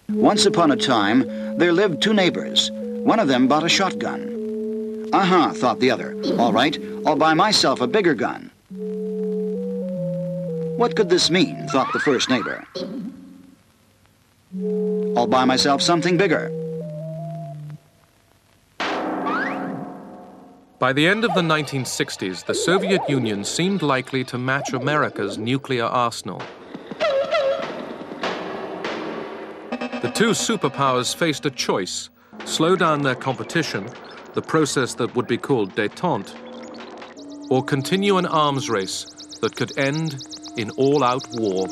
Once upon a time, there lived two neighbors. One of them bought a shotgun. Aha, thought the other. All right, I'll buy myself a bigger gun. What could this mean, thought the first neighbor. I'll buy myself something bigger. By the end of the 1960s, the Soviet Union seemed likely to match America's nuclear arsenal. The two superpowers faced a choice: slow down their competition, the process that would be called Detente, or continue an arms race that could end in all-out war.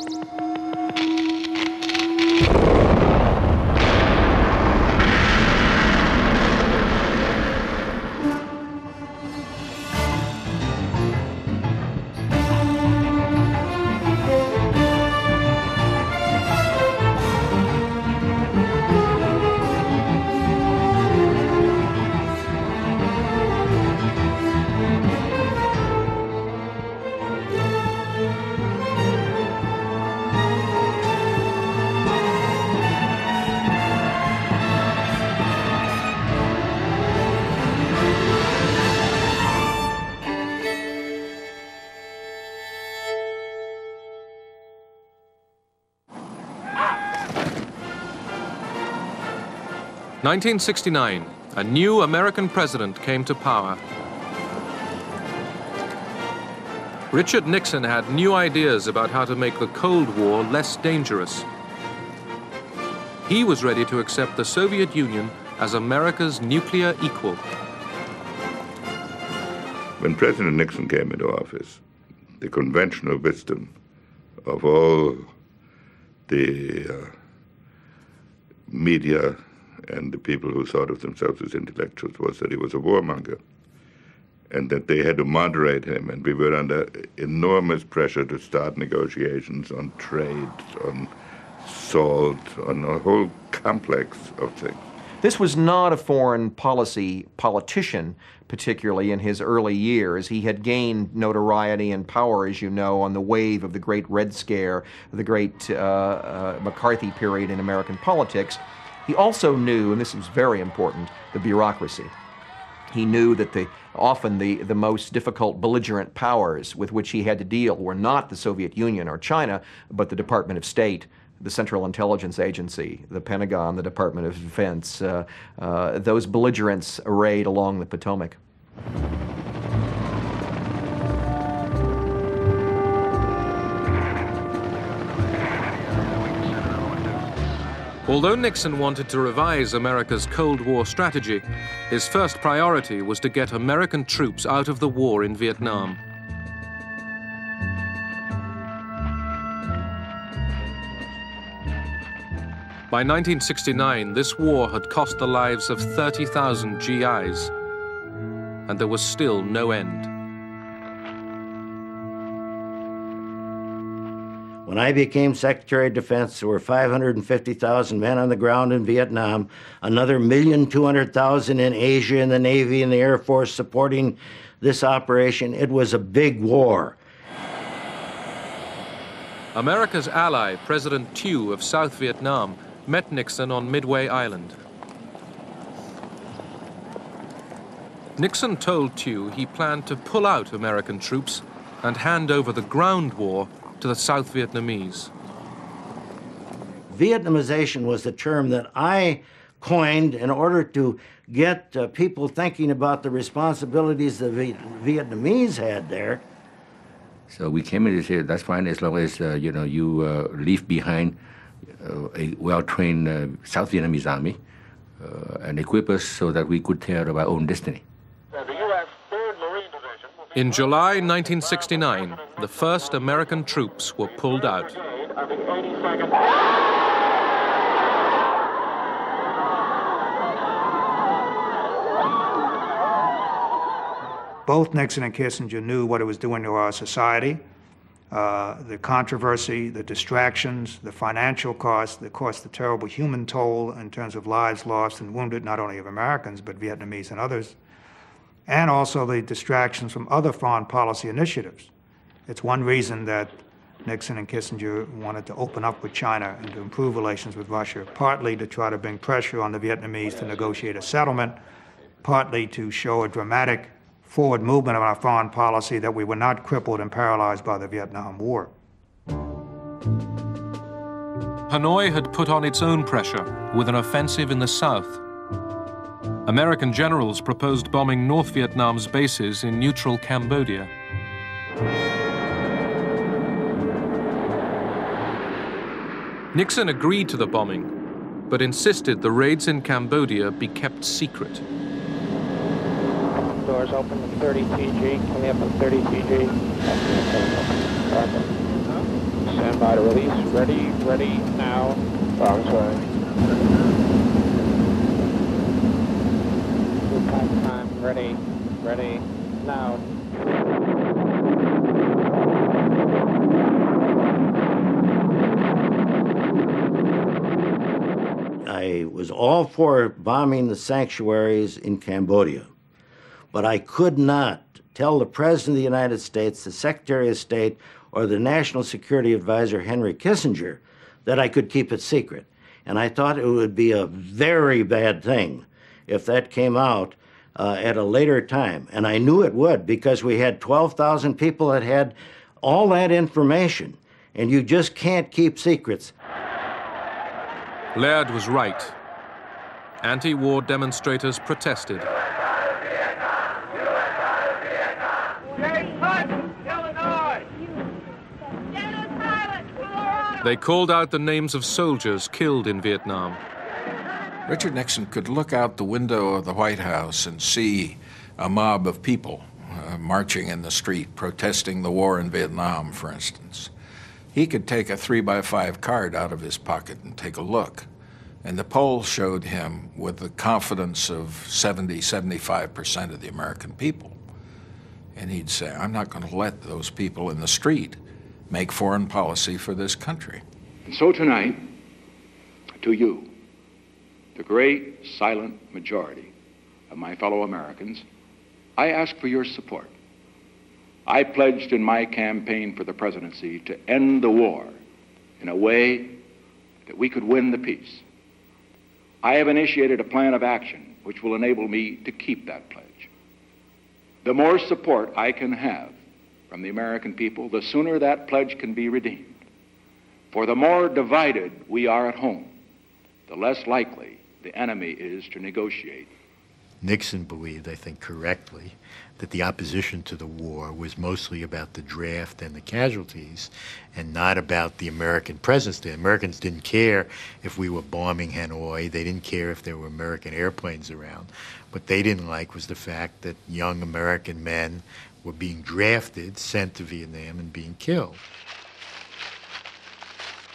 In 1969, a new American president came to power. Richard Nixon had new ideas about how to make the Cold War less dangerous. He was ready to accept the Soviet Union as America's nuclear equal. When President Nixon came into office, the conventional wisdom of all the media and the people who thought of themselves as intellectuals was that he was a warmonger and that they had to moderate him, and we were under enormous pressure to start negotiations on trade, on salt, on a whole complex of things. This was not a foreign policy politician, particularly in his early years. He had gained notoriety and power, as you know, on the wave of the Great Red Scare, the great McCarthy period in American politics. He also knew, and this was very important, the bureaucracy. He knew that often the most difficult belligerent powers with which he had to deal were not the Soviet Union or China, but the Department of State, the Central Intelligence Agency, the Pentagon, the Department of Defense, those belligerents arrayed along the Potomac. Although Nixon wanted to revise America's Cold War strategy, his first priority was to get American troops out of the war in Vietnam. By 1969, this war had cost the lives of 30,000 GIs, and there was still no end. When I became Secretary of Defense, there were 550,000 men on the ground in Vietnam, another 1,200,000 in Asia in the Navy and the Air Force supporting this operation. It was a big war. America's ally, President Thieu of South Vietnam, met Nixon on Midway Island. Nixon told Thieu he planned to pull out American troops and hand over the ground war to the South Vietnamese. Vietnamization was the term that I coined in order to get people thinking about the responsibilities the Vietnamese had there. So we came in and said, that's fine as long as you leave behind a well-trained South Vietnamese army and equip us so that we could take care of our own destiny. In July 1969, the first American troops were pulled out. Both Nixon and Kissinger knew what it was doing to our society, the controversy, the distractions, the financial cost, the terrible human toll in terms of lives lost and wounded, not only of Americans, but Vietnamese and others, and also the distractions from other foreign policy initiatives. It's one reason that Nixon and Kissinger wanted to open up with China and to improve relations with Russia, partly to try to bring pressure on the Vietnamese to negotiate a settlement, partly to show a dramatic forward movement of our foreign policy that we were not crippled and paralyzed by the Vietnam War. Hanoi had put on its own pressure with an offensive in the south. American generals proposed bombing North Vietnam's bases in neutral Cambodia. Nixon agreed to the bombing, but insisted the raids in Cambodia be kept secret. Doors open at 30 TG. Coming up at 30 TG. Stand by to release. Ready now. Wrong side. Time. Ready now. I was all for bombing the sanctuaries in Cambodia, but I could not tell the President of the United States, the Secretary of State, or the National Security Advisor, Henry Kissinger, that I could keep it secret. And I thought it would be a very bad thing if that came out at a later time. And I knew it would, because we had 12,000 people that had all that information, and you just can't keep secrets. Laird was right. Anti-war demonstrators protested. They called out the names of soldiers killed in Vietnam. Richard Nixon could look out the window of the White House and see a mob of people marching in the street, protesting the war in Vietnam, for instance. He could take a 3x5 card out of his pocket and take a look. And the polls showed him with the confidence of 75% of the American people. And he'd say, I'm not going to let those people in the street make foreign policy for this country. And so tonight, to you, the great silent majority of my fellow Americans, I ask for your support. I pledged in my campaign for the presidency to end the war in a way that we could win the peace. I have initiated a plan of action which will enable me to keep that pledge. The more support I can have from the American people, the sooner that pledge can be redeemed. For the more divided we are at home, the less likely the enemy is to negotiate. Nixon believed, I think correctly, that the opposition to the war was mostly about the draft and the casualties and not about the American presence. The Americans didn't care if we were bombing Hanoi. They didn't care if there were American airplanes around. What they didn't like was the fact that young American men were being drafted, sent to Vietnam, and being killed.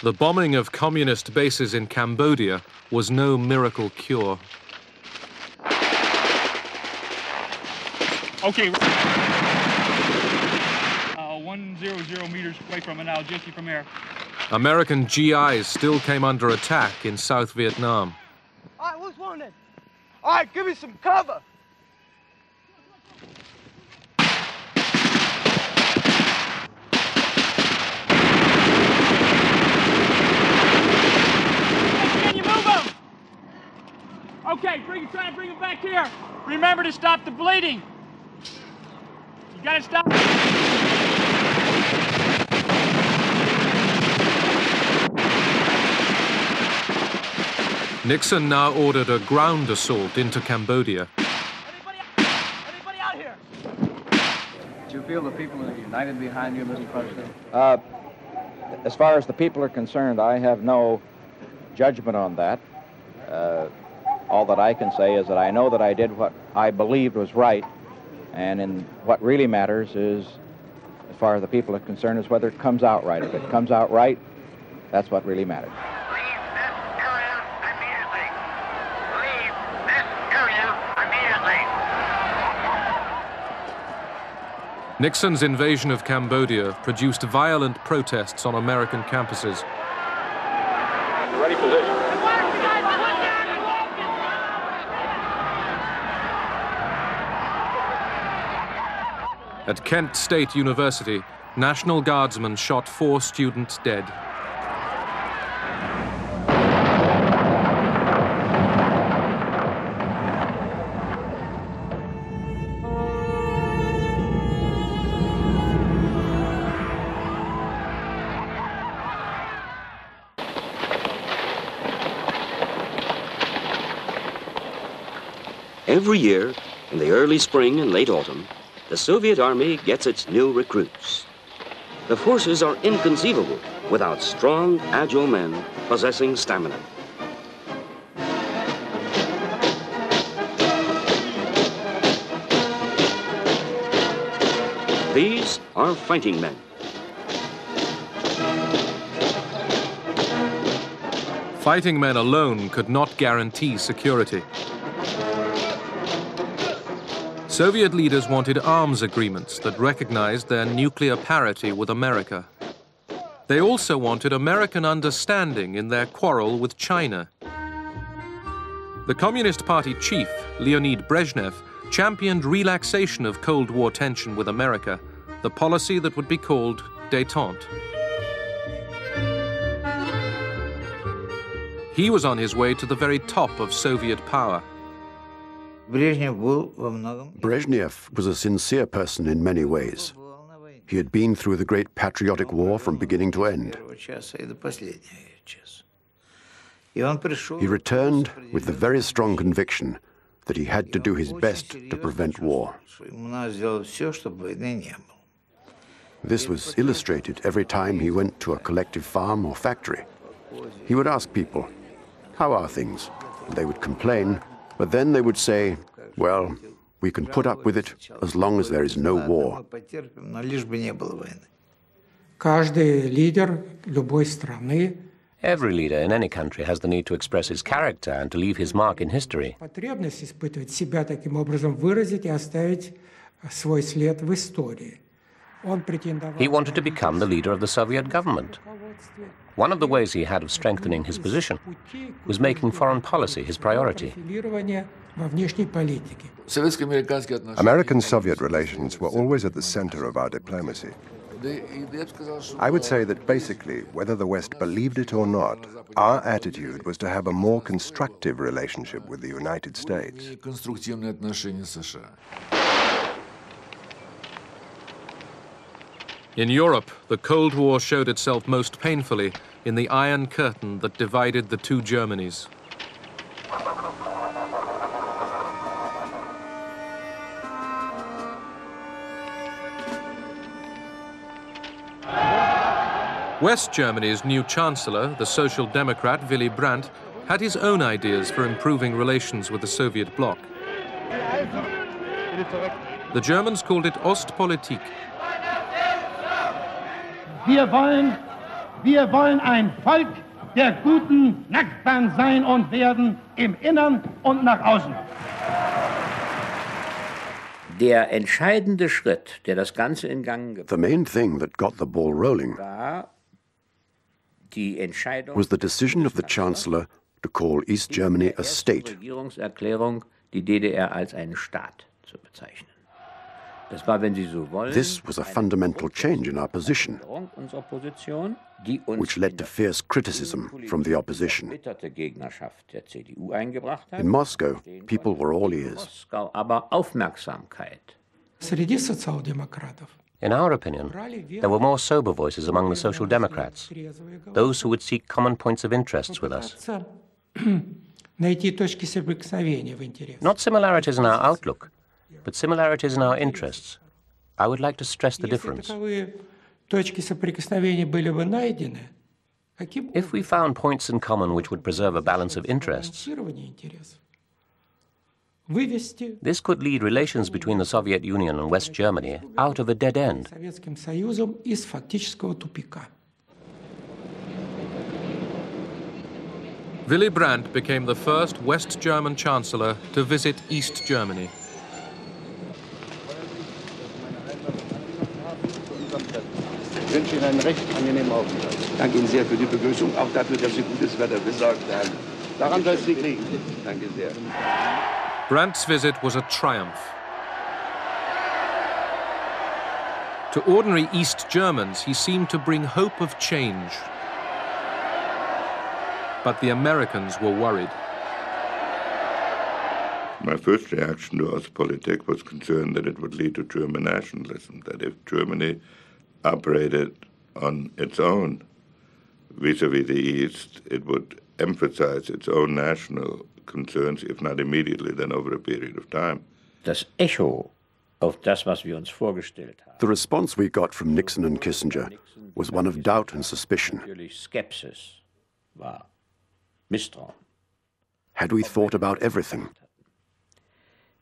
The bombing of communist bases in Cambodia was no miracle cure. Okay. 100 meters away from it now, Jesse from air. American GIs still came under attack in South Vietnam. All right, who's wounded? All right, give me some cover. Can you move them? Okay, try to bring them back here. Remember to stop the bleeding. You gotta stop. Nixon now ordered a ground assault into Cambodia. Anybody out here? Do you feel the people are united behind you, Mr. President? As far as the people are concerned, I have no judgment on that. All that I can say is that I know that I did what I believed was right, and in what really matters is, as far as the people are concerned, is whether it comes out right. If it comes out right, that's what really matters. Nixon's invasion of Cambodia produced violent protests on American campuses. Ready position. At Kent State University, National Guardsmen shot 4 students dead. Every year, in the early spring and late autumn, the Soviet Army gets its new recruits. The forces are inconceivable without strong, agile men possessing stamina. These are fighting men. Fighting men alone could not guarantee security. Soviet leaders wanted arms agreements that recognized their nuclear parity with America. They also wanted American understanding in their quarrel with China. The Communist Party chief, Leonid Brezhnev, championed relaxation of Cold War tension with America, the policy that would be called Detente. He was on his way to the very top of Soviet power. Brezhnev was a sincere person in many ways. He had been through the Great Patriotic War from beginning to end. He returned with the very strong conviction that he had to do his best to prevent war. This was illustrated every time he went to a collective farm or factory. He would ask people, "How are things?" And they would complain, but then they would say, "Well, we can put up with it as long as there is no war." Every leader in any country has the need to express his character and to leave his mark in history. He wanted to become the leader of the Soviet government. One of the ways he had of strengthening his position was making foreign policy his priority. American-Soviet relations were always at the center of our diplomacy. I would say that basically, whether the West believed it or not, our attitude was to have a more constructive relationship with the United States. In Europe, the Cold War showed itself most painfully in the Iron Curtain that divided the two Germanys. West Germany's new chancellor, the Social Democrat Willy Brandt, had his own ideas for improving relations with the Soviet bloc. The Germans called it Ostpolitik. Wir wollen ein Volk der guten Nachbarn sein und werden im Innern und nach außen. Der entscheidende Schritt, der das Ganze in Gang gebracht hat, The main thing that got the ball rolling was the decision of the Chancellor to call East Germany a state. Regierungserklärung, die DDR als einen Staat zu bezeichnen. Das war, wenn Sie so wollen, This was a fundamental change in our position, unserer Position, die uns which led to fierce criticism from the opposition. erbitterte Gegnerschaft der CDU eingebracht hat. In Moscow, people were all ears. Moskau aber Aufmerksamkeit. In our opinion, there were more sober voices among the Social Democrats, those who would seek common points of interest with us. Not similarities in our outlook, but similarities in our interests. I would like to stress the difference. If we found points in common which would preserve a balance of interests, this could lead relations between the Soviet Union and West Germany out of a dead end. Willy Brandt became the first West German chancellor to visit East Germany. Ich wünsche Ihnen einen recht angenehmen Aufenthalt. Ich danke Ihnen sehr für die Begrüßung, auch dafür, dass Sie gutes Wetter besorgt haben. Daran soll es nicht liegen. Danke sehr. Brandt's visit was a triumph. To ordinary East Germans, he seemed to bring hope of change. But the Americans were worried. My first reaction to Ostpolitik was concern that it would lead to German nationalism, that if Germany operated on its own vis-à-vis the East, it would emphasize its own national concerns, if not immediately, then over a period of time. Das Echo auf das, was wir uns vorgestellt haben. The response we got from Nixon and Kissinger was one of doubt and suspicion. Skepsis war Misstrauen. Had we thought about everything?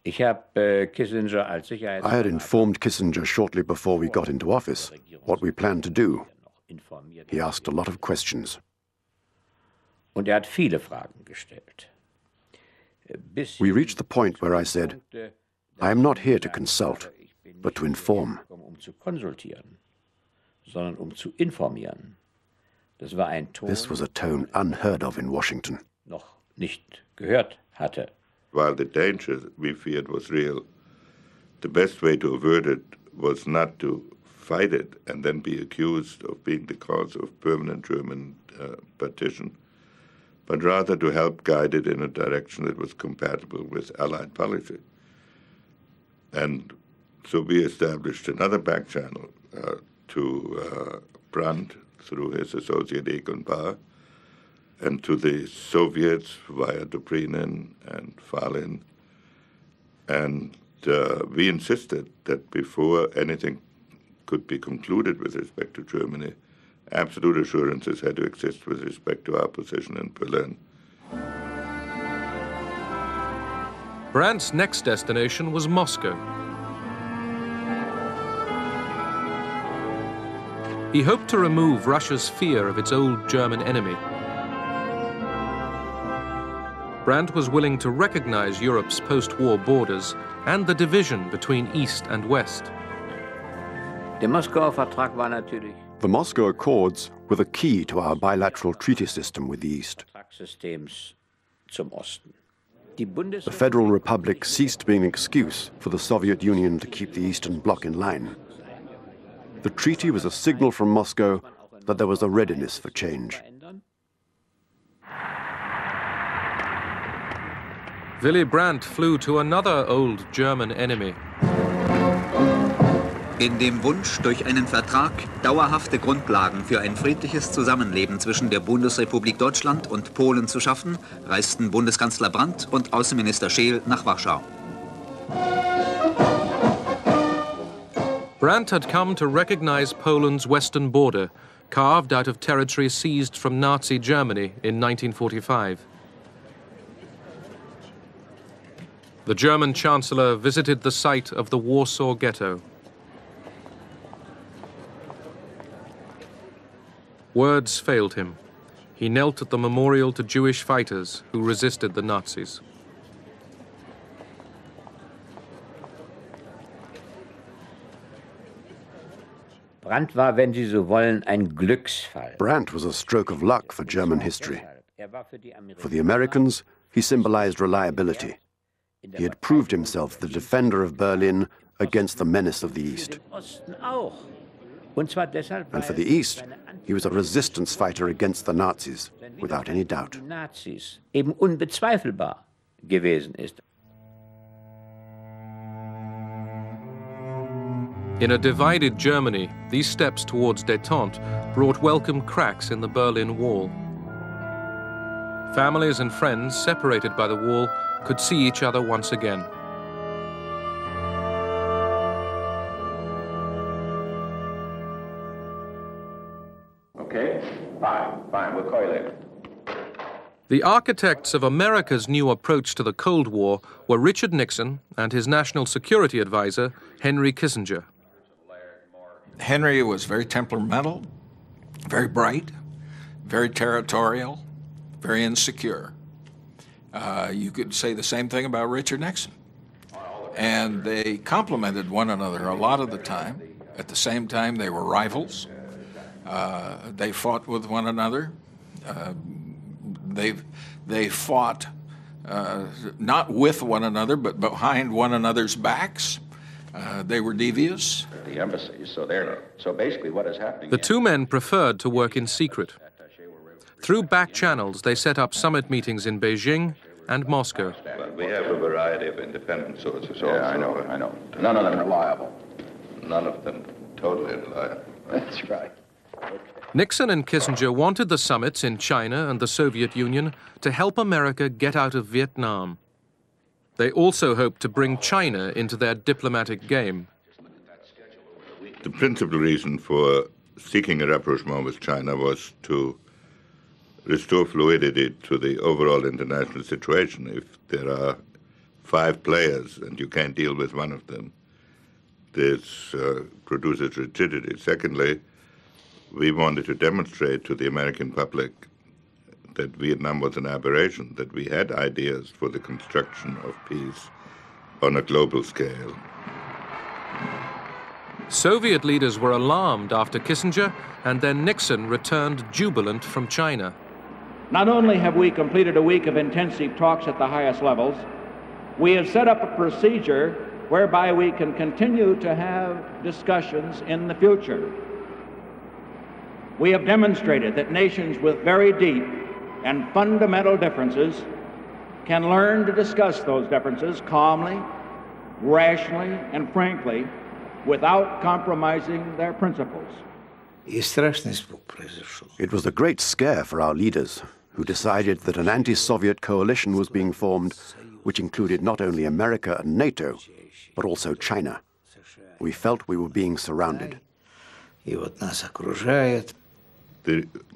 I had informed Kissinger shortly before we got into office what we planned to do. He asked a lot of questions. Und hat viele Fragen gestellt. We reached the point where I said, I am not here to consult, but to inform. Zu konsultieren, sondern zu informieren. Das war ein Ton, This was a tone unheard of in Washington. Noch nicht gehört hatte. While the danger we feared was real, the best way to avert it was not to fight it and then be accused of being the cause of permanent German partition, but rather to help guide it in a direction that was compatible with Allied policy. And so we established another back channel to Brandt through his associate Egon Bahr, and to the Soviets via Dobrinin and Falin. And we insisted that before anything could be concluded with respect to Germany, absolute assurances had to exist with respect to our position in Berlin. Brandt's next destination was Moscow. He hoped to remove Russia's fear of its old German enemy. Brandt was willing to recognize Europe's post-war borders and the division between East and West. Der Moskauer Vertrag war natürlich The Moscow Accords were the key to our bilateral treaty system with the East. Vertragssystems zum Osten. The Federal Republic ceased being an excuse for the Soviet Union to keep the Eastern Bloc in line. The treaty was a signal from Moscow that there was a readiness for change. Willy Brandt flew to another old German enemy. In dem Wunsch, durch einen Vertrag dauerhafte Grundlagen für ein friedliches Zusammenleben zwischen der Bundesrepublik Deutschland und Polen zu schaffen, reisten Bundeskanzler Brandt und Außenminister Scheel nach Warschau. Brandt had come to recognize Poland's western border, carved out of territory seized from Nazi Germany in 1945. The German Chancellor visited the site of the Warsaw Ghetto. Words failed him. He knelt at the memorial to Jewish fighters who resisted the Nazis. Brandt war, wenn Sie so wollen, ein Glücksfall. Brandt was a stroke of luck for German history. For the Americans, he symbolized reliability. He had proved himself the defender of Berlin against the menace of the East. And for the East, he was a resistance fighter against the Nazis, without any doubt. Nazis eben unbezweifelbar gewesen ist. In a divided Germany, these steps towards Detente brought welcome cracks in the Berlin Wall. Families and friends separated by the wall could see each other once again. Okay, fine, we'll call you later. The architects of America's new approach to the Cold War were Richard Nixon and his national security advisor, Henry Kissinger. Henry was very temperamental, very bright, very territorial, very insecure. You could say the same thing about Richard Nixon. And they complemented one another a lot of the time. At the same time, they were rivals. They fought with one another. They fought not with one another, but behind one another's backs. They were devious. the embassies, so basically what is happening... The two men preferred to work in secret. Through back channels, they set up summit meetings in Beijing and Moscow. Well, we have a variety of independent sources also. Yeah, I know. None of them reliable. None of them totally reliable. That's right. Nixon and Kissinger wanted the summits in China and the Soviet Union to help America get out of Vietnam. They also hoped to bring China into their diplomatic game. The principal reason for seeking a rapprochement with China was to restore fluidity to the overall international situation. If there are 5 players and you can't deal with one of them, this produces rigidity. Secondly, we wanted to demonstrate to the American public that Vietnam was an aberration, that we had ideas for the construction of peace on a global scale. Soviet leaders were alarmed after Kissinger and then Nixon returned jubilant from China. Not only have we completed a week of intensive talks at the highest levels, we have set up a procedure whereby we can continue to have discussions in the future. We have demonstrated that nations with very deep and fundamental differences can learn to discuss those differences calmly, rationally, and frankly, without compromising their principles. It was a great scare for our leaders, who decided that an anti-Soviet coalition was being formed, which included not only America and NATO, but also China. We felt we were being surrounded. The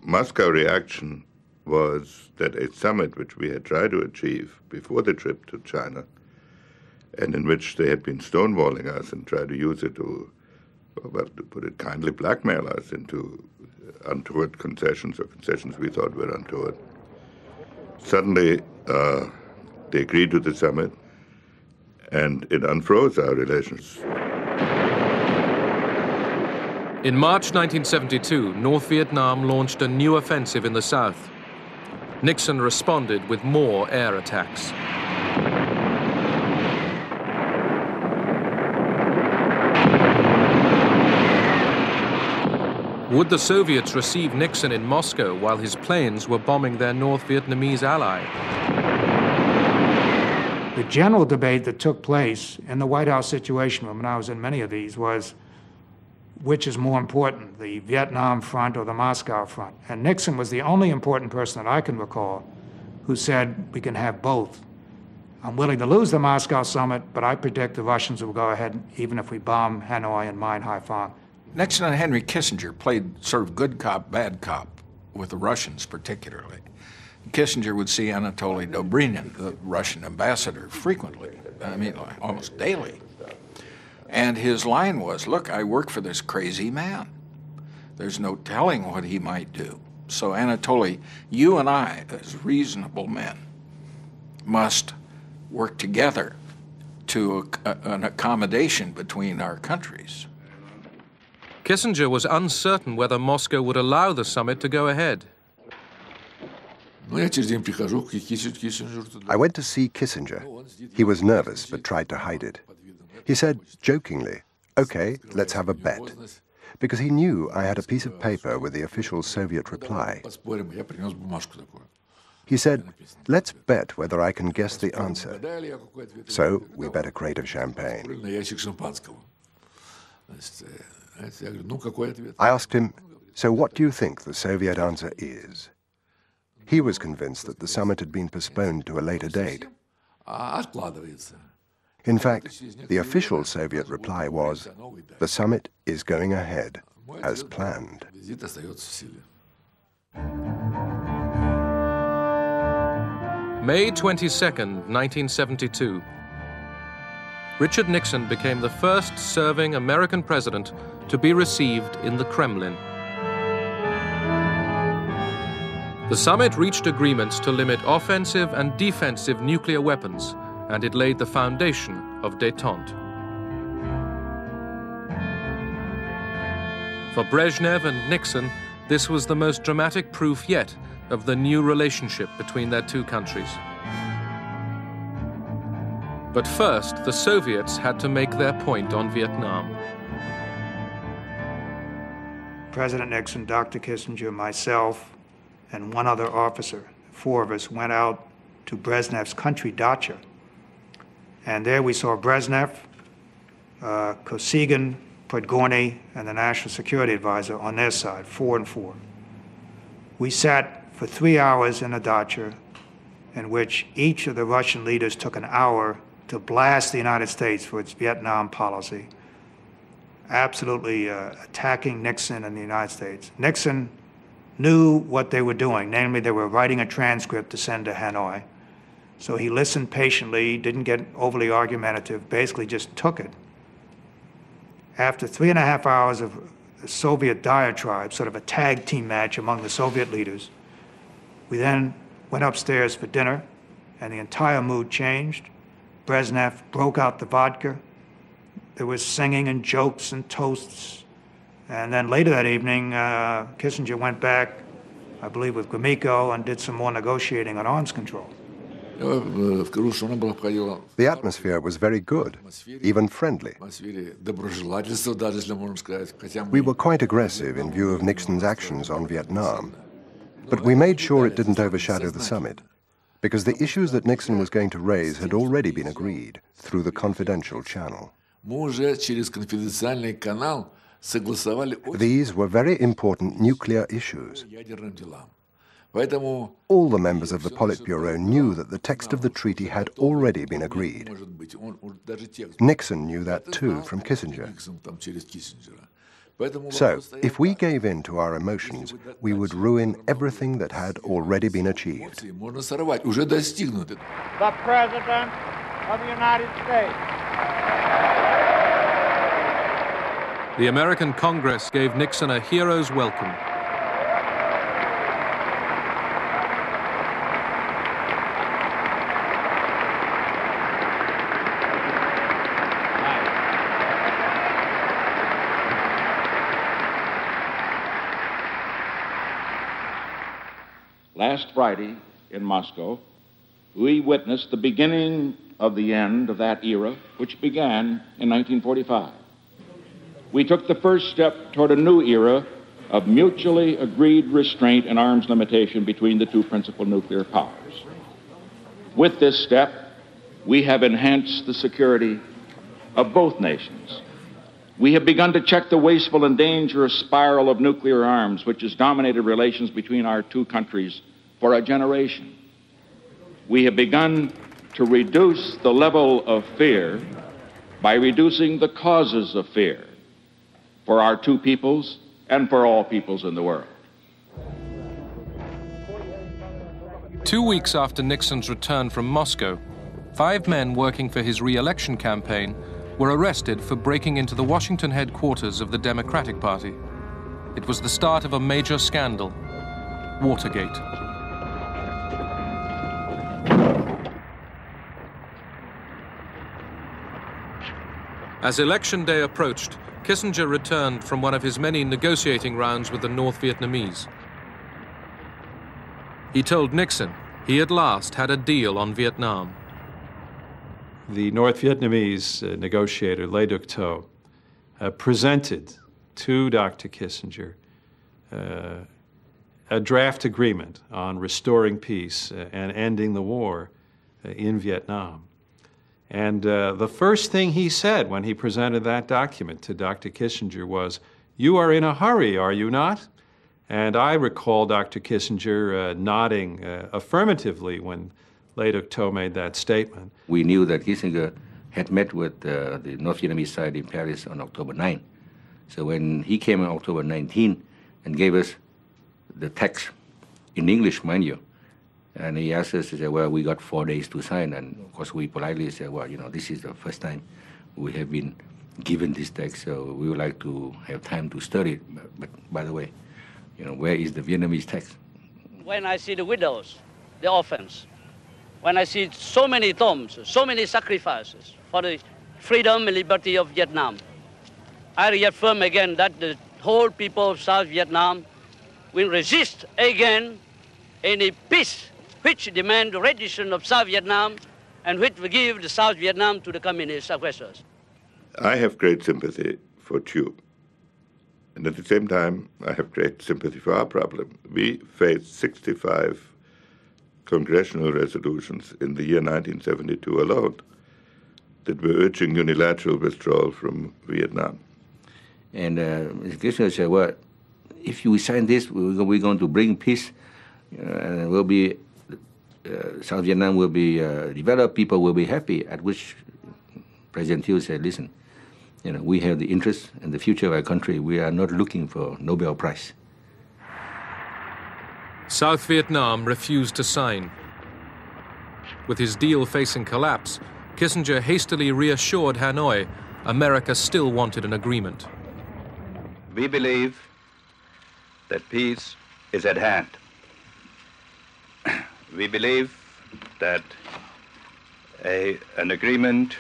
Moscow reaction was that a summit which we had tried to achieve before the trip to China, and in which they had been stonewalling us and tried to use it to, well, to put it kindly, blackmail us into untoward concessions or concessions we thought were untoward. Suddenly, they agreed to the summit, and it unfroze our relations. In March 1972, North Vietnam launched a new offensive in the south. Nixon responded with more air attacks. Would the Soviets receive Nixon in Moscow while his planes were bombing their North Vietnamese ally? The general debate that took place in the White House Situation Room, and I was in many of these, was which is more important, the Vietnam front or the Moscow front? And Nixon was the only important person that I can recall who said we can have both. I'm willing to lose the Moscow summit, but I predict the Russians will go ahead even if we bomb Hanoi and mine Haiphong. Nixon and Henry Kissinger played sort of good cop, bad cop with the Russians particularly. Kissinger would see Anatoly Dobrynin, the Russian ambassador, frequently, I mean, almost daily. And his line was, look, I work for this crazy man. There's no telling what he might do. So Anatoly, you and I, as reasonable men, must work together to an accommodation between our countries. Kissinger was uncertain whether Moscow would allow the summit to go ahead. I went to see Kissinger. He was nervous but tried to hide it. He said jokingly, "Okay, let's have a bet," because he knew I had a piece of paper with the official Soviet reply. He said, "Let's bet whether I can guess the answer." So we bet a crate of champagne. I asked him, "So what do you think the Soviet answer is?" He was convinced that the summit had been postponed to a later date. In fact, the official Soviet reply was, "The summit is going ahead, as planned." May 22nd, 1972. Richard Nixon became the first serving American president to be received in the Kremlin. The summit reached agreements to limit offensive and defensive nuclear weapons, and it laid the foundation of Detente. For Brezhnev and Nixon, this was the most dramatic proof yet of the new relationship between their two countries. But first, the Soviets had to make their point on Vietnam. President Nixon, Dr. Kissinger, myself, and one other officer, 4 of us, went out to Brezhnev's country dacha. And there we saw Brezhnev, Kosygin, Podgorny, and the National Security Advisor on their side, 4 and 4. We sat for 3 hours in a dacha in which each of the Russian leaders took an hour to blast the United States for its Vietnam policy, absolutely attacking Nixon and the United States. Nixon knew what they were doing, namely they were writing a transcript to send to Hanoi. So he listened patiently, didn't get overly argumentative, basically just took it. After 3.5 hours of the Soviet diatribe, sort of a tag team match among the Soviet leaders, we then went upstairs for dinner, and the entire mood changed. Brezhnev broke out the vodka. There was singing and jokes and toasts. And then later that evening, Kissinger went back, I believe with Gromyko, and did some more negotiating on arms control. The atmosphere was very good, even friendly. We were quite aggressive in view of Nixon's actions on Vietnam, but we made sure it didn't overshadow the summit, because the issues that Nixon was going to raise had already been agreed through the confidential channel. These were very important nuclear issues. All the members of the Politburo knew that the text of the treaty had already been agreed. Nixon knew that too from Kissinger. So, if we gave in to our emotions, we would ruin everything that had already been achieved. The President of the United States. The American Congress gave Nixon a hero's welcome. Last Friday in Moscow, we witnessed the beginning of the end of that era, which began in 1945. We took the first step toward a new era of mutually agreed restraint and arms limitation between the two principal nuclear powers. With this step, we have enhanced the security of both nations. We have begun to check the wasteful and dangerous spiral of nuclear arms, which has dominated relations between our two countries for a generation. We have begun to reduce the level of fear by reducing the causes of fear for our two peoples and for all peoples in the world. 2 weeks after Nixon's return from Moscow, 5 men working for his re-election campaign were arrested for breaking into the Washington headquarters of the Democratic Party. It was the start of a major scandal, Watergate. As election day approached, Kissinger returned from one of his many negotiating rounds with the North Vietnamese. He told Nixon he at last had a deal on Vietnam. The North Vietnamese negotiator, Le Duc Tho, presented to Dr. Kissinger a draft agreement on restoring peace and ending the war in Vietnam. And the first thing he said when he presented that document to Dr. Kissinger was, "You are in a hurry, are you not?" And I recall Dr. Kissinger nodding affirmatively when Le Duc Tho made that statement. We knew that Kissinger had met with the North Vietnamese side in Paris on October 9. So when he came on October 19 and gave us the text in English, mind you, and he asked us, he said, well, we got 4 days to sign. And of course, we politely said, well, you know, this is the first time we have been given this text, so we would like to have time to study it. But by the way, you know, where is the Vietnamese text? When I see the widows, the orphans, when I see so many tombs, so many sacrifices for the freedom and liberty of Vietnam, I reaffirm again that the whole people of South Vietnam will resist again any peace which demand the rendition of South Vietnam and which will give the South Vietnam to the communist aggressors. I have great sympathy for Thieu. And at the same time, I have great sympathy for our problem. We faced 65 congressional resolutions in the year 1972 alone that were urging unilateral withdrawal from Vietnam. And Mr. Kissinger said, well, if you sign this, we're going to bring peace, and we'll be, South Vietnam will be developed, people will be happy, at which President Thieu said, listen, we have the interest and the future of our country. We are not looking for Nobel Prize. South Vietnam refused to sign. With his deal facing collapse, Kissinger hastily reassured Hanoi America still wanted an agreement. We believe that peace is at hand. We believe that an agreement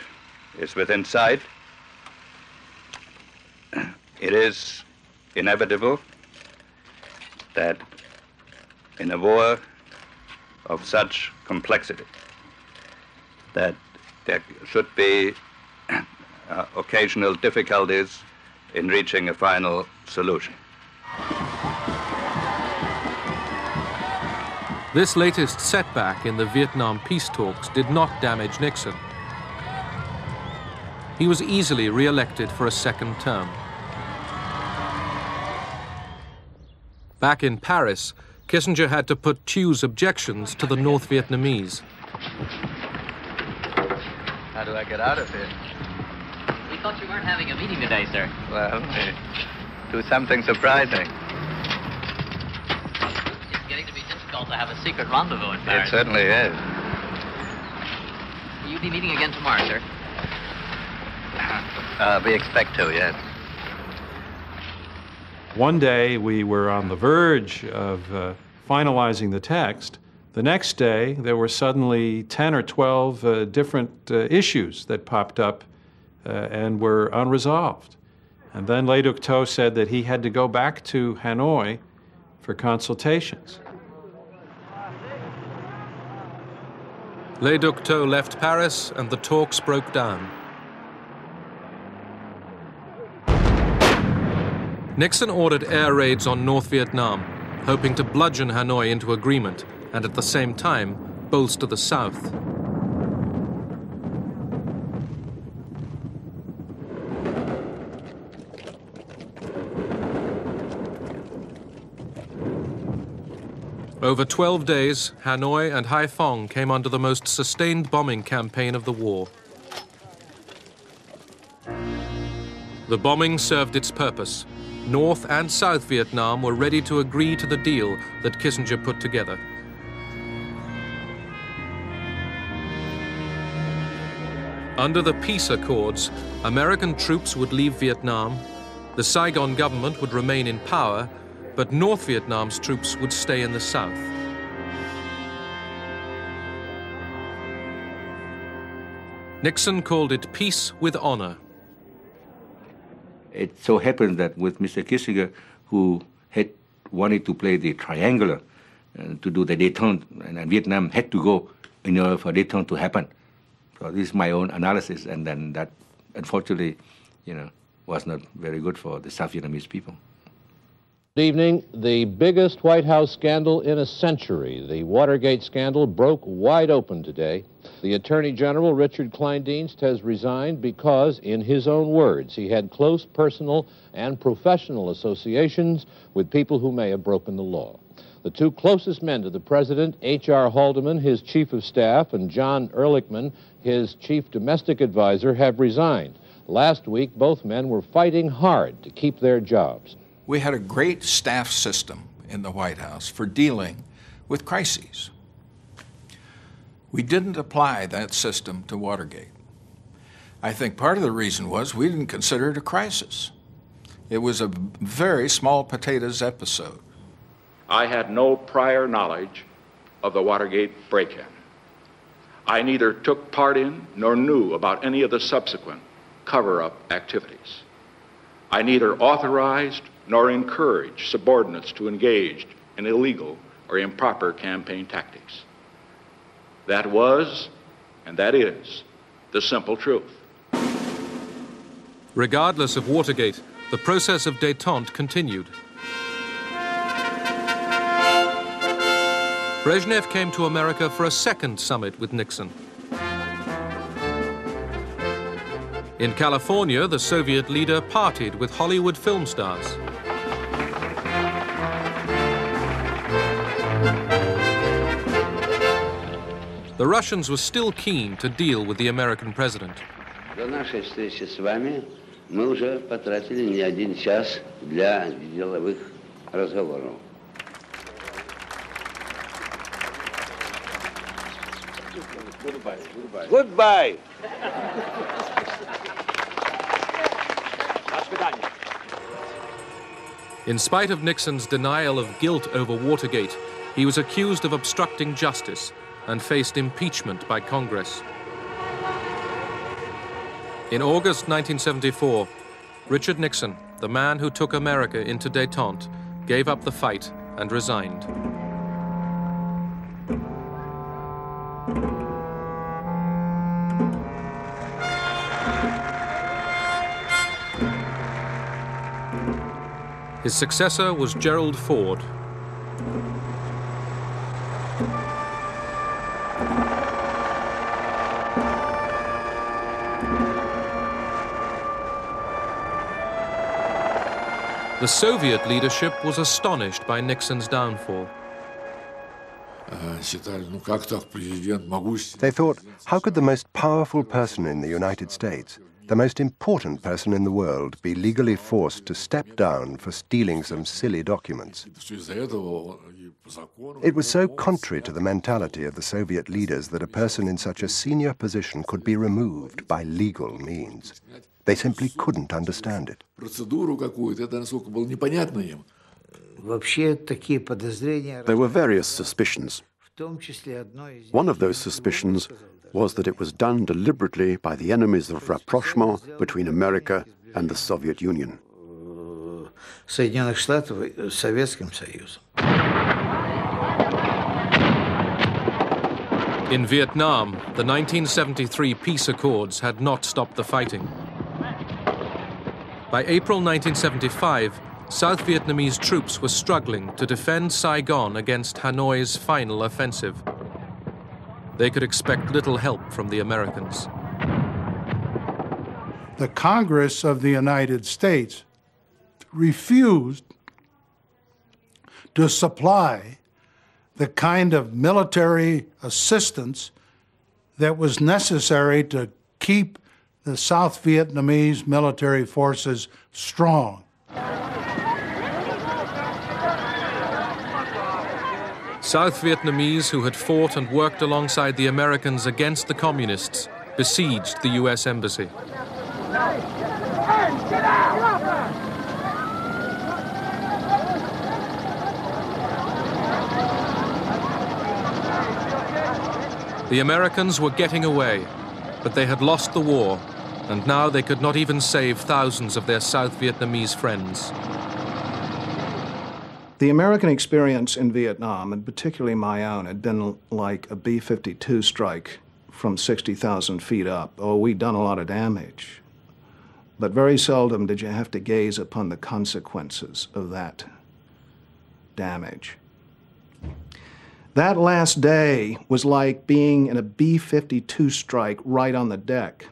is within sight. It is inevitable that in a war of such complexity, that there should be occasional difficulties in reaching a final solution. This latest setback in the Vietnam peace talks did not damage Nixon. He was easily re-elected for a second term. Back in Paris, Kissinger had to put Thieu's objections to the North Vietnamese. How do I get out of here? We thought you weren't having a meeting today, sir. Well, do something surprising. It's getting to be difficult to have a secret rendezvous in Paris. It certainly is. Will you be meeting again tomorrow, sir? We expect to, yes. One day we were on the verge of finalizing the text. The next day there were suddenly 10 or 12 different issues that popped up and were unresolved. And then Le Duc Tho said that he had to go back to Hanoi for consultations. Le Duc Tho left Paris and the talks broke down. Nixon ordered air raids on North Vietnam, hoping to bludgeon Hanoi into agreement and at the same time bolster the South. Over 12 days, Hanoi and Haiphong came under the most sustained bombing campaign of the war. The bombing served its purpose. North and South Vietnam were ready to agree to the deal that Kissinger put together. Under the peace accords, American troops would leave Vietnam, the Saigon government would remain in power, but North Vietnam's troops would stay in the South. Nixon called it peace with honor. It so happened that with Mr. Kissinger, who had wanted to play the triangular, to do the detente, and Vietnam had to go in order for detente to happen. So this is my own analysis, and then that, unfortunately, was not very good for the South Vietnamese people. Good evening. The biggest White House scandal in a century, the Watergate scandal, broke wide open today. The Attorney General, Richard Kleindienst, has resigned because, in his own words, he had close personal and professional associations with people who may have broken the law. The two closest men to the president, H.R. Haldeman, his chief of staff, and John Ehrlichman, his chief domestic advisor, have resigned. Last week, both men were fighting hard to keep their jobs. We had a great staff system in the White House for dealing with crises. We didn't apply that system to Watergate. I think part of the reason was we didn't consider it a crisis. It was a very small potatoes episode. I had no prior knowledge of the Watergate break-in. I neither took part in nor knew about any of the subsequent cover-up activities. I neither authorized nor encouraged subordinates to engage in illegal or improper campaign tactics. That was, and that is, the simple truth. Regardless of Watergate, the process of détente continued. Brezhnev came to America for a second summit with Nixon. In California, the Soviet leader partied with Hollywood film stars. The Russians were still keen to deal with the American president. До нашей встречи с вами мы уже потратили не один час для деловых разговоров. Goodbye. Goodbye. In spite of Nixon's denial of guilt over Watergate, he was accused of obstructing justice and faced impeachment by Congress. In August 1974, Richard Nixon, the man who took America into détente, gave up the fight and resigned. His successor was Gerald Ford. The Soviet leadership was astonished by Nixon's downfall. They thought, how could the most powerful person in the United States, the most important person in the world, be legally forced to step down for stealing some silly documents? It was so contrary to the mentality of the Soviet leaders that a person in such a senior position could be removed by legal means. They simply couldn't understand it. There were various suspicions. One of those suspicions was that it was done deliberately by the enemies of rapprochement between America and the Soviet Union. In Vietnam, the 1973 peace accords had not stopped the fighting. By April 1975, South Vietnamese troops were struggling to defend Saigon against Hanoi's final offensive. They could expect little help from the Americans. The Congress of the United States refused to supply the kind of military assistance that was necessary to keep the South Vietnamese military forces strong. South Vietnamese who had fought and worked alongside the Americans against the communists besieged the U.S. Embassy. The Americans were getting away, but they had lost the war, and now they could not even save thousands of their South Vietnamese friends. The American experience in Vietnam, and particularly my own, had been like a B-52 strike from 60,000 feet up. Oh, we'd done a lot of damage. But very seldom did you have to gaze upon the consequences of that damage. That last day was like being in a B-52 strike right on the deck.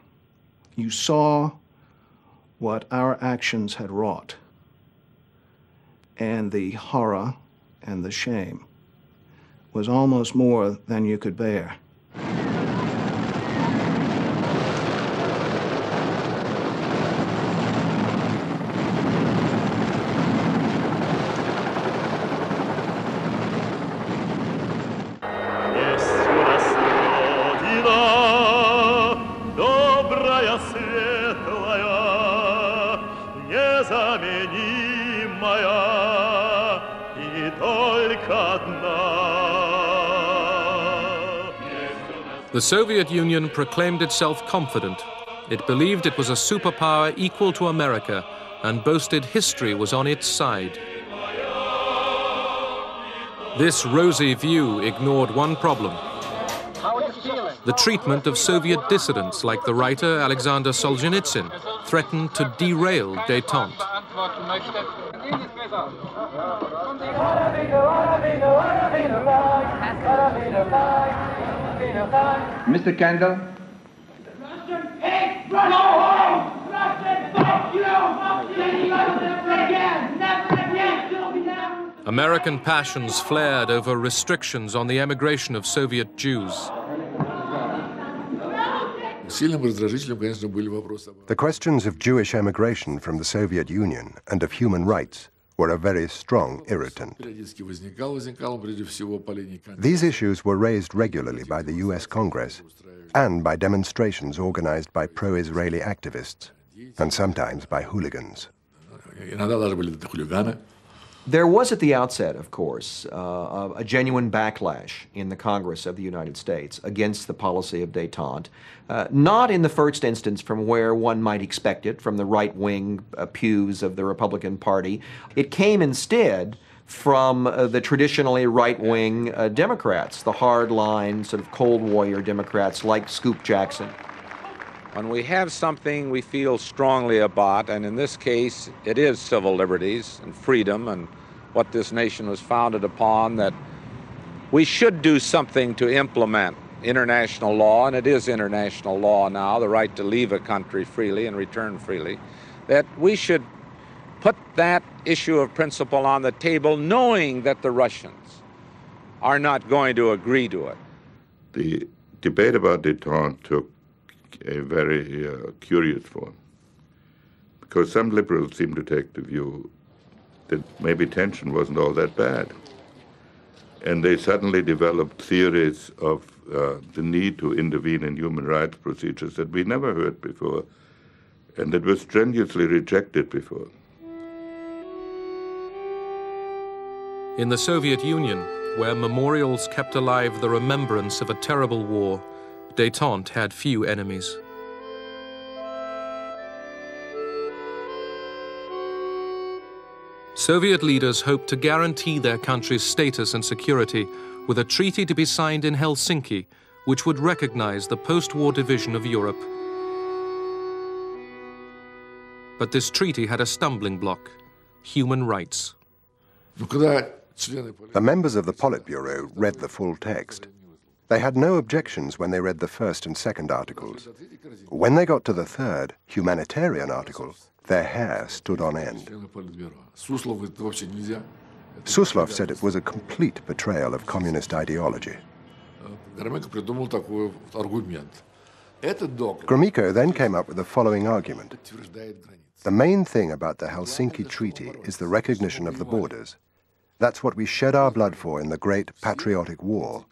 You saw what our actions had wrought, and the horror and the shame was almost more than you could bear. The Soviet Union proclaimed itself confident. It believed it was a superpower equal to America and boasted history was on its side. This rosy view ignored one problem. The treatment of Soviet dissidents like the writer Alexander Solzhenitsyn threatened to derail Detente. Mr. Kendall. American passions flared over restrictions on the emigration of Soviet Jews. The questions of Jewish emigration from the Soviet Union and of human rights were a very strong irritant. These issues were raised regularly by the US Congress and by demonstrations organized by pro-Israeli activists, and sometimes by hooligans. There was at the outset, of course, a genuine backlash in the Congress of the United States against the policy of détente, not in the first instance from where one might expect it, from the right-wing pews of the Republican Party. It came instead from the traditionally right-wing Democrats, the hard-line, sort of cold warrior Democrats like Scoop Jackson. When we have something we feel strongly about, and in this case it is civil liberties and freedom and what this nation was founded upon, that we should do something to implement international law, and it is international law now, the right to leave a country freely and return freely, that we should put that issue of principle on the table knowing that the Russians are not going to agree to it. The debate about détente took a very curious form, because some liberals seem to take the view that maybe tension wasn't all that bad. And they suddenly developed theories of the need to intervene in human rights procedures that we never heard before, and that were strenuously rejected before. In the Soviet Union, where memorials kept alive the remembrance of a terrible war, détente had few enemies. Soviet leaders hoped to guarantee their country's status and security with a treaty to be signed in Helsinki, which would recognize the post-war division of Europe. But this treaty had a stumbling block: human rights. The members of the Politburo read the full text. They had no objections when they read the first and second articles. When they got to the third, humanitarian article, their hair stood on end. Suslov said it was a complete betrayal of communist ideology. Gromyko then came up with the following argument. The main thing about the Helsinki Treaty is the recognition of the borders. That's what we shed our blood for in the Great Patriotic War.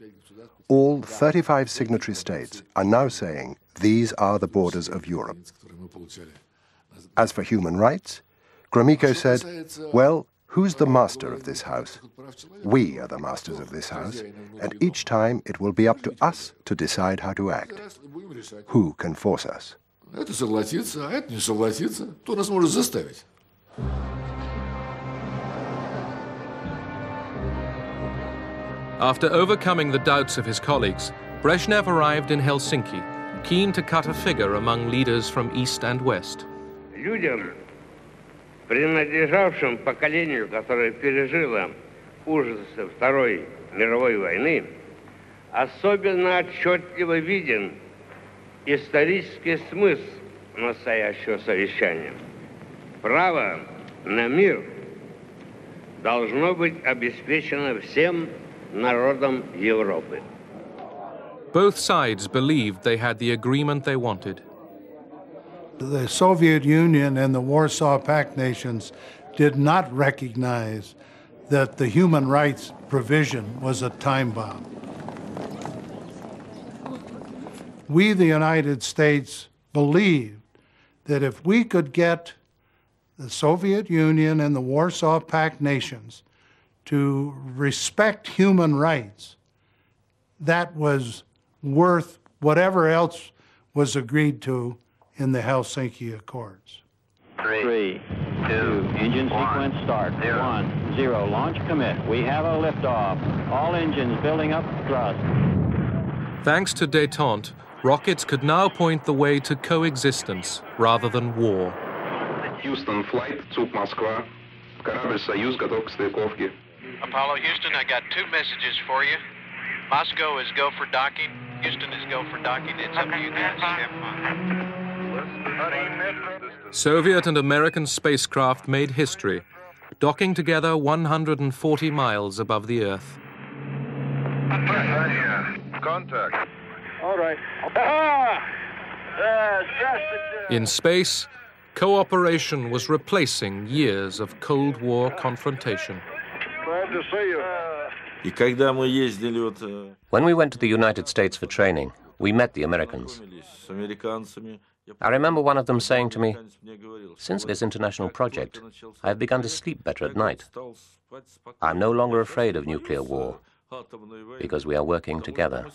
All 35 signatory states are now saying these are the borders of Europe. As for human rights, Gromyko said, well, who's the master of this house? We are the masters of this house, and each time it will be up to us to decide how to act. Who can force us? After overcoming the doubts of his colleagues, Brezhnev arrived in Helsinki, keen to cut a figure among leaders from East and West. Людям, принадлежавшим поколению, которое пережило ужасы Второй мировой войны, особенно отчетливо виден исторический смысл настоящего совещания. Право на мир должно быть обеспечено всем народам Европы. Both sides believed they had the agreement they wanted. The Soviet Union and the Warsaw Pact nations did not recognize that the human rights provision was a time bomb. We, the United States, believed that if we could get the Soviet Union and the Warsaw Pact nations to respect human rights, that was worth whatever else was agreed to in the Helsinki Accords. 3, 2, engine sequence start. 1, 0, launch commit. We have a liftoff. All engines building up thrust. Thanks to Detente, rockets could now point the way to coexistence rather than war. Houston flight, Zug Moskva. Корабль «Союз» готов к стыковке. Apollo Houston, I got two messages for you. Moscow is go for docking. Houston is go for docking. It's up to you guys. Soviet and American spacecraft made history, docking together 140 miles above the Earth. Contact. All right. In space, cooperation was replacing years of Cold War confrontation. Glad to see you. When we went to the United States for training, we met the Americans. I remember one of them saying to me, "Since this international project, I have begun to sleep better at night. I'm no longer afraid of nuclear war, because we are working together."